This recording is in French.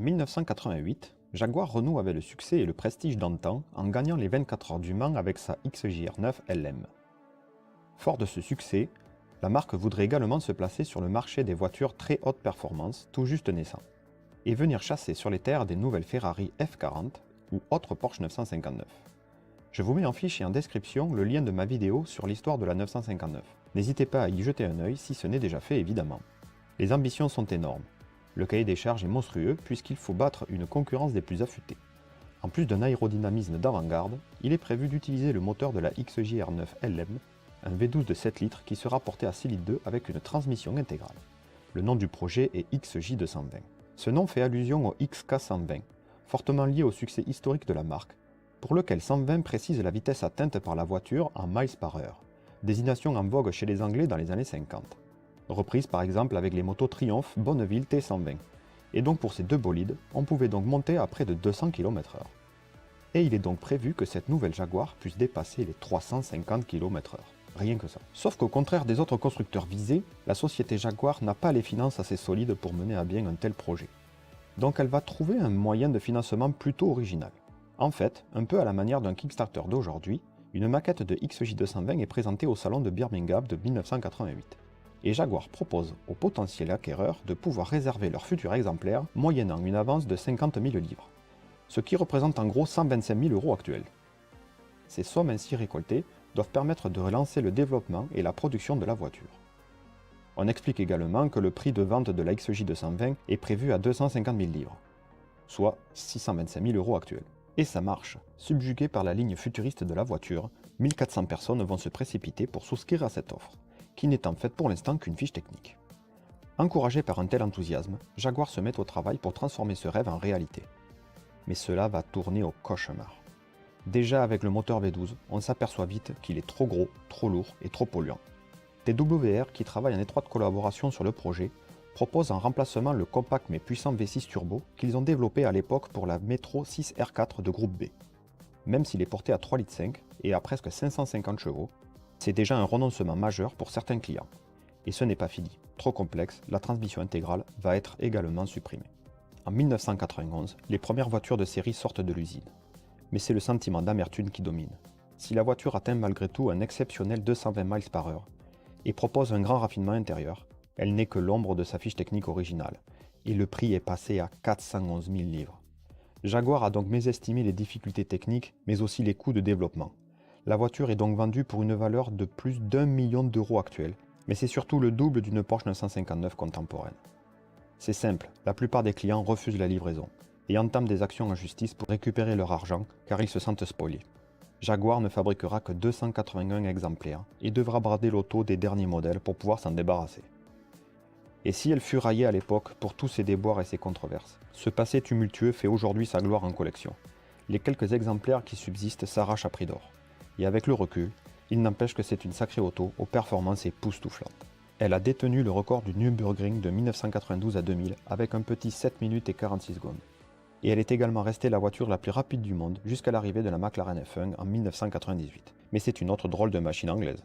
En 1988, Jaguar renoue avec le succès et le prestige d'antan en gagnant les 24 heures du Mans avec sa XJR9 LM. Fort de ce succès, la marque voudrait également se placer sur le marché des voitures très haute performance tout juste naissant, et venir chasser sur les terres des nouvelles Ferrari F40 ou autres Porsche 959. Je vous mets en fiche et en description le lien de ma vidéo sur l'histoire de la 959. N'hésitez pas à y jeter un œil si ce n'est déjà fait évidemment. Les ambitions sont énormes. Le cahier des charges est monstrueux puisqu'il faut battre une concurrence des plus affûtées. En plus d'un aérodynamisme d'avant-garde, il est prévu d'utiliser le moteur de la XJR9 LM, un V12 de 7 litres qui sera porté à 6 litres 2 avec une transmission intégrale. Le nom du projet est XJ220. Ce nom fait allusion au XK120, fortement lié au succès historique de la marque, pour lequel 120 précise la vitesse atteinte par la voiture en miles par heure, désignation en vogue chez les Anglais dans les années 50. Reprise par exemple avec les motos Triumph Bonneville T120. Et donc pour ces deux bolides, on pouvait donc monter à près de 200 km/h. Et il est donc prévu que cette nouvelle Jaguar puisse dépasser les 350 km/h. Rien que ça. Sauf qu'au contraire des autres constructeurs visés, la société Jaguar n'a pas les finances assez solides pour mener à bien un tel projet. Donc elle va trouver un moyen de financement plutôt original. En fait, un peu à la manière d'un Kickstarter d'aujourd'hui, une maquette de XJ220 est présentée au salon de Birmingham de 1988. Et Jaguar propose aux potentiels acquéreurs de pouvoir réserver leur futur exemplaire moyennant une avance de 50 000 livres, ce qui représente en gros 125 000 € actuels. Ces sommes ainsi récoltées doivent permettre de relancer le développement et la production de la voiture. On explique également que le prix de vente de la XJ220 est prévu à 250 000 livres, soit 625 000 € actuels. Et ça marche. Subjugués par la ligne futuriste de la voiture, 1400 personnes vont se précipiter pour souscrire à cette offre, qui n'est en fait pour l'instant qu'une fiche technique. Encouragé par un tel enthousiasme, Jaguar se met au travail pour transformer ce rêve en réalité. Mais cela va tourner au cauchemar. Déjà avec le moteur V12, on s'aperçoit vite qu'il est trop gros, trop lourd et trop polluant. TWR, qui travaille en étroite collaboration sur le projet, propose en remplacement le compact mais puissant V6 turbo qu'ils ont développé à l'époque pour la Metro 6 R4 de groupe B. Même s'il est porté à 3,5 litres et à presque 550 chevaux, c'est déjà un renoncement majeur pour certains clients. Et ce n'est pas fini. Trop complexe, la transmission intégrale va être également supprimée. En 1991, les premières voitures de série sortent de l'usine. Mais c'est le sentiment d'amertume qui domine. Si la voiture atteint malgré tout un exceptionnel 220 miles par heure et propose un grand raffinement intérieur, elle n'est que l'ombre de sa fiche technique originale, et le prix est passé à 411 000 livres. Jaguar a donc mésestimé les difficultés techniques, mais aussi les coûts de développement. La voiture est donc vendue pour une valeur de plus d'1 million d'euros actuels, mais c'est surtout le double d'une Porsche 959 contemporaine. C'est simple, la plupart des clients refusent la livraison, et entament des actions en justice pour récupérer leur argent, car ils se sentent spoilés. Jaguar ne fabriquera que 281 exemplaires, et devra brader l'auto des derniers modèles pour pouvoir s'en débarrasser. Et si elle fut raillée à l'époque pour tous ses déboires et ses controverses, ce passé tumultueux fait aujourd'hui sa gloire en collection. Les quelques exemplaires qui subsistent s'arrachent à prix d'or. Et avec le recul, il n'empêche que c'est une sacrée auto aux performances époustouflantes. Elle a détenu le record du Nürburgring de 1992 à 2000 avec un petit 7 minutes et 46 secondes. Et elle est également restée la voiture la plus rapide du monde jusqu'à l'arrivée de la McLaren F1 en 1998. Mais c'est une autre drôle de machine anglaise.